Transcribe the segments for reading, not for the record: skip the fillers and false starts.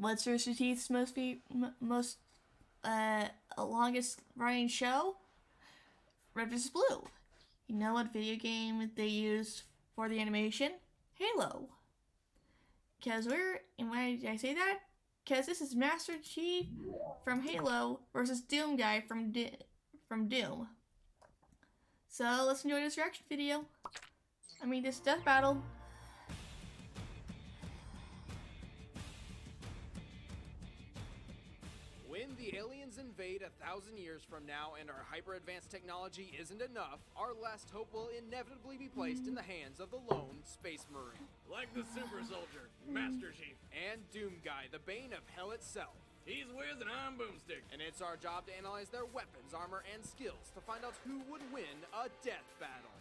What's Rooster Teeth's most longest running show? Red vs. Blue. You know what video game they used for the animation? Halo. And why did I say that? Because this is Master Chief from Halo versus Doomguy from Doom. So let's enjoy this reaction video. This death battle. When the aliens invade 1,000 years from now and our hyper-advanced technology isn't enough, our last hope will inevitably be placed in the hands of the lone Space Marine. Like the super soldier, Master Chief. And Doomguy, the bane of hell itself. He's Wiz and I'm Boomstick. And it's our job to analyze their weapons, armor, and skills to find out who would win a death battle.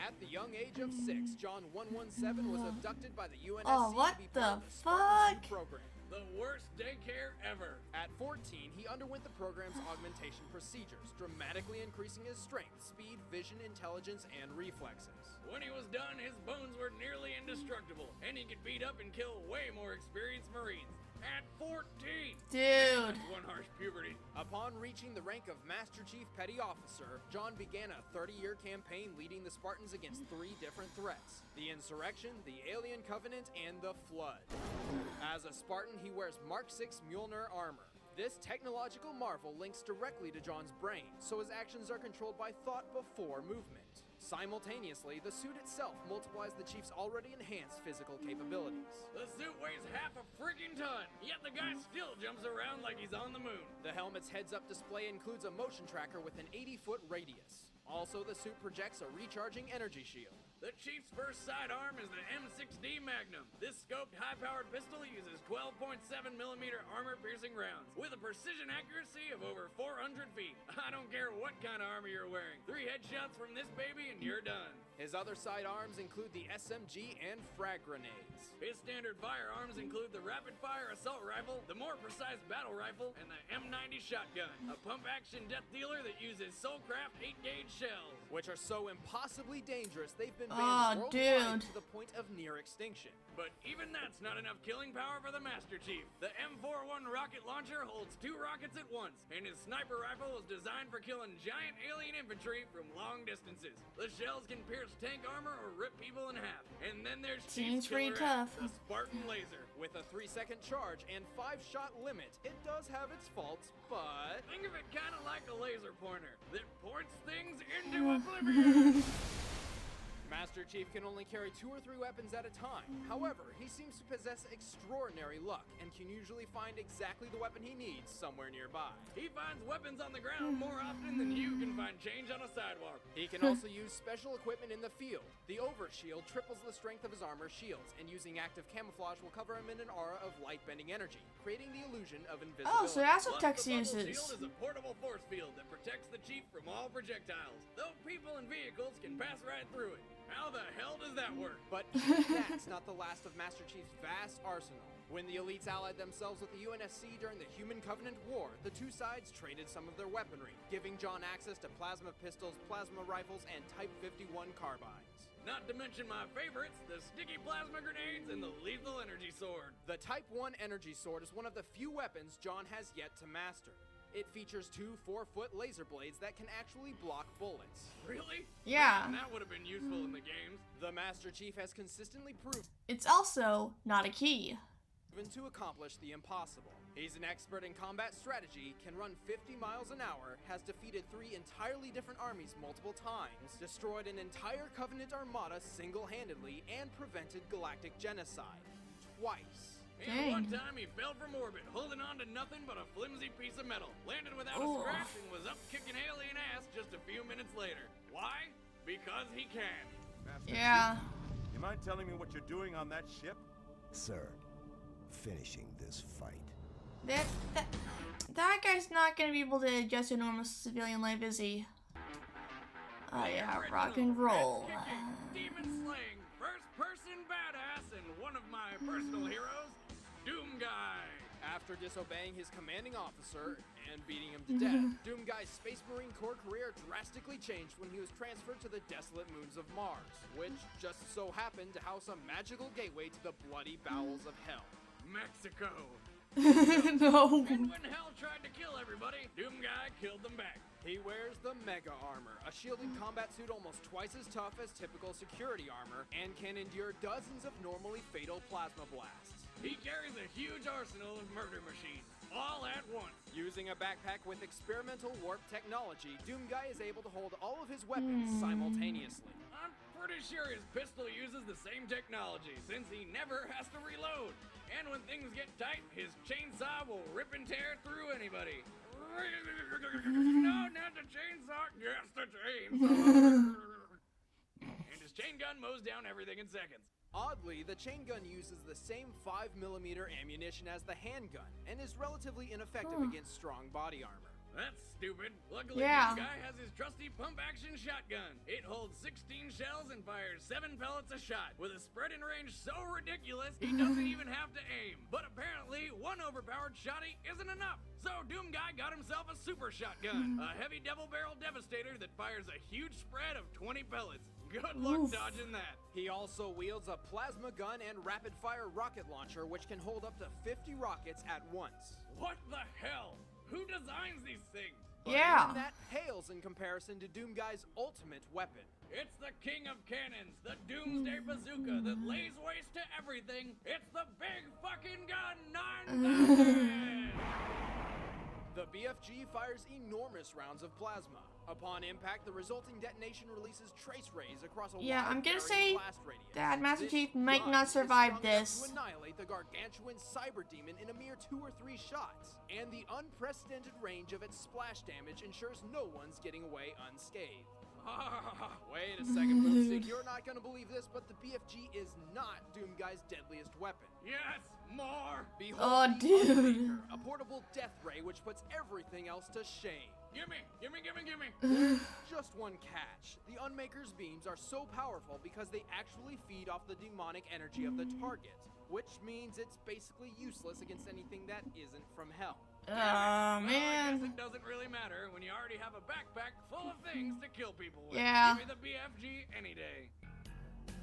At the young age of 6, John 117 was abducted by the UNSC Oh, what to be the part of the Spartan fuck? program. The worst daycare ever. At 14, he underwent the program's augmentation procedures, dramatically increasing his strength, speed, vision, intelligence, and reflexes. When he was done, his bones were nearly indestructible, and he could beat up and kill way more experienced Marines. At 14! Dude. That's one harsh puberty. Upon reaching the rank of Master Chief Petty Officer, John began a 30-year campaign leading the Spartans against 3 different threats: the Insurrection, the Alien Covenant, and the Flood. As a Spartan, he wears Mark 6 Mjolnir armor. This technological marvel links directly to John's brain, so his actions are controlled by thought before movement. Simultaneously, the suit itself multiplies the Chief's already enhanced physical capabilities. The suit weighs half a freaking ton, yet the guy still jumps around like he's on the moon. The helmet's heads-up display includes a motion tracker with an 80-foot radius. Also, the suit projects a recharging energy shield. The Chief's first sidearm is the M6D Magnum. This scoped, high-powered pistol uses 12.7mm armor-piercing rounds with a precision accuracy of over 400 feet. I don't care what kind of armor you're wearing. 3 headshots from this baby and you're done. His other sidearms include the SMG and frag grenades. His standard firearms include the rapid-fire assault rifle, the more precise battle rifle, and the M90 shotgun, a pump-action death dealer that uses Soulcraft 8-gauge shells. Which are so impossibly dangerous, they've been Oh, banned worldwide dude. to the point of near extinction. But even that's not enough killing power for the Master Chief. The M41 rocket launcher holds 2 rockets at once, and his sniper rifle is designed for killing giant alien infantry from long distances. The shells can pierce tank armor or rip people in half. And then there's Seems Chief's pretty killer app, tough. the Spartan laser. With a 3-second charge and 5-shot limit, it does have its faults, but... Think of it kind of like a laser pointer that points things into oblivion. Master Chief can only carry 2 or 3 weapons at a time. However, he seems to possess extraordinary luck and can usually find exactly the weapon he needs somewhere nearby. He finds weapons on the ground more often than you can find change on a sidewalk. He can also use special equipment in the field. The overshield triples the strength of his armor shields, and using active camouflage will cover him in an aura of light-bending energy, creating the illusion of invisibility. Oh, so that's what Tux Plus, the bubble uses. shield is a portable force field that protects the Chief from all projectiles, though people and vehicles can pass right through it. How the hell does that work? But even that's not the last of Master Chief's vast arsenal. When the elites allied themselves with the UNSC during the Human Covenant War, the 2 sides traded some of their weaponry, giving John access to plasma pistols, plasma rifles, and Type 51 carbines. Not to mention my favorites, the sticky plasma grenades and the lethal energy sword. The Type 1 energy sword is one of the few weapons John has yet to master. It features 2 4-foot laser blades that can actually block bullets. Really? Yeah. Man, that would have been useful in the games. The Master Chief has consistently proven It's also not a key. to accomplish the impossible. He's an expert in combat strategy, can run 50 miles an hour, has defeated 3 entirely different armies multiple times, destroyed an entire Covenant armada single-handedly, and prevented galactic genocide. Twice. And one Dang. time he fell from orbit, holding on to nothing but a flimsy piece of metal, landed without Ooh. a scratch, and was up kicking alien ass just a few minutes later. Why? Because he can. Master Yeah. Chief, you mind telling me what you're doing on that ship? Sir, finishing this fight. That guy's not gonna be able to adjust to normal civilian life, is he? Oh yeah, rock and roll. Kicking, demon slaying, first person badass, and one of my personal heroes, Doomguy. After disobeying his commanding officer and beating him to death, Doomguy's Space Marine Corps career drastically changed when he was transferred to the desolate moons of Mars, which just so happened to house a magical gateway to the bloody bowels of hell. Mexico. No. And when Hell tried to kill everybody, Doomguy killed them back. He wears the Mega Armor, a shielded combat suit almost twice as tough as typical security armor, and can endure dozens of normally fatal plasma blasts. He carries a huge arsenal of murder machines, all at once. Using a backpack with experimental warp technology, Doomguy is able to hold all of his weapons simultaneously. I'm pretty sure his pistol uses the same technology, since he never has to reload. And when things get tight, his chainsaw will rip and tear through anybody. No, not the chainsaw. Yes, the chainsaw. And his chain gun mows down everything in seconds. Oddly, the chain gun uses the same 5mm ammunition as the handgun, and is relatively ineffective against strong body armor. That's stupid. Luckily, Yeah. this guy has his trusty pump-action shotgun. It holds 16 shells and fires 7 pellets a shot, with a spread in range so ridiculous he doesn't even have to aim. But apparently, one overpowered shotty isn't enough. So Doomguy got himself a super shotgun, a heavy double-barrel devastator that fires a huge spread of 20 pellets. Good luck dodging that. He also wields a plasma gun and rapid-fire rocket launcher, which can hold up to 50 rockets at once. What the hell? Who designs these things? Yeah. Even that pales in comparison to Doomguy's ultimate weapon. It's the king of cannons, the Doomsday Bazooka that lays waste to everything. It's the big fucking gun 9000! The BFG fires enormous rounds of plasma. Upon impact, the resulting detonation releases trace rays across a Yeah, wide I'm gonna varying say blast radius. that Master This Chief might gun not is survive strong enough this. to annihilate the gargantuan cyber demon in a mere 2 or 3 shots, and the unprecedented range of its splash damage ensures no one's getting away unscathed. Wait a second, Boomstick, you're not gonna believe this, but the BFG is not Doomguy's deadliest weapon. Yes, more! Behold Oh, the dude. Unmaker, a portable death ray which puts everything else to shame. Gimme! Just one catch. The Unmaker's beams are so powerful because they actually feed off the demonic energy of the target, which means it's basically useless against anything that isn't from hell. Oh, Well, I guess man. it doesn't really matter when you already have a backpack full of things to kill people with. Yeah. Give me the BFG any day.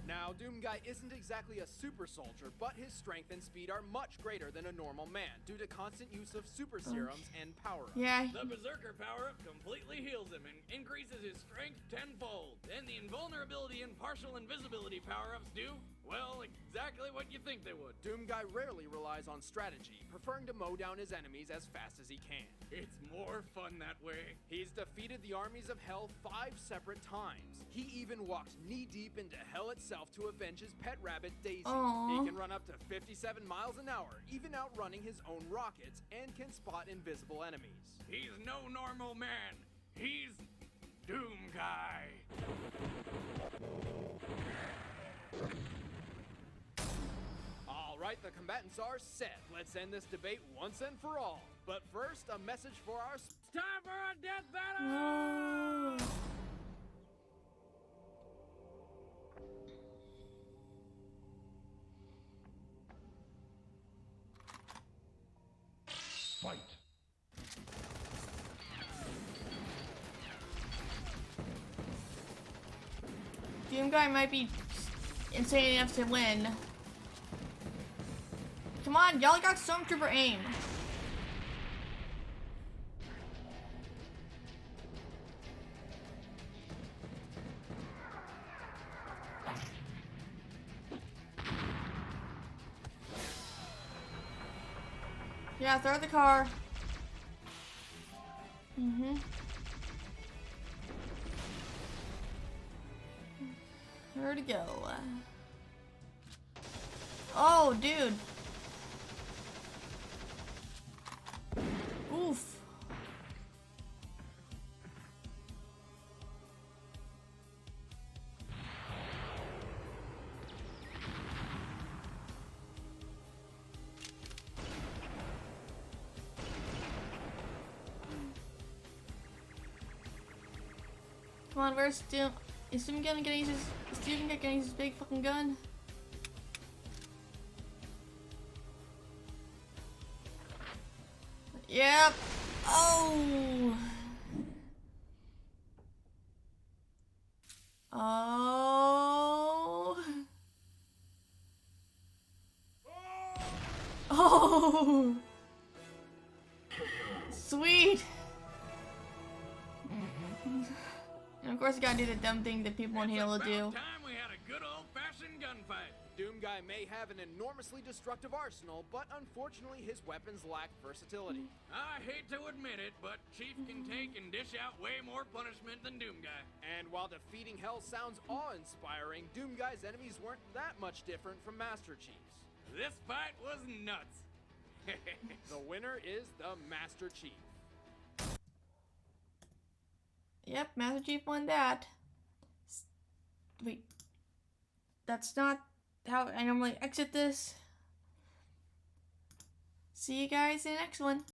Now, Doomguy isn't exactly a super soldier, but his strength and speed are much greater than a normal man due to constant use of super serums and power-ups. Yeah. The Berserker power-up completely heals him and increases his strength tenfold. And the invulnerability and partial invisibility power-ups do, well, exactly what you think they would. Doomguy rarely relies on strategy, preferring to mow down his enemies as fast as he can. It's more fun that way. He's defeated the armies of hell 5 separate times. He even walked knee-deep into hell itself to avenge his pet rabbit, Daisy. Aw. He can run up to 57 miles an hour, even outrunning his own rockets, and can spot invisible enemies. He's no normal man. He's Doomguy. All right, the combatants are set. Let's end this debate once and for all. But first, a message for our... It's time for a death battle! No. Fight. Doomguy might be insane enough to win. Come on, y'all got Stormtrooper aim. Yeah, throw the car. Where to go? Oh, dude. Oof. Come on, where's Doom? Is Doom gonna use his? Is Doom gonna use his big fucking gun? Yep. Oh. Oh. Oh. Sweet. And of course, you gotta do the dumb thing that people in Halo do. It's about time we had a good old-fashioned gunfight. Doomguy may have an enormously destructive arsenal, but unfortunately his weapons lack versatility. I hate to admit it, but Chief can take and dish out way more punishment than Doomguy. And while defeating Hell sounds awe-inspiring, Doomguy's enemies weren't that much different from Master Chief's. This fight was nuts. The winner is the Master Chief. Yep, Master Chief won that. Wait. That's not how I normally exit this. See you guys in the next one.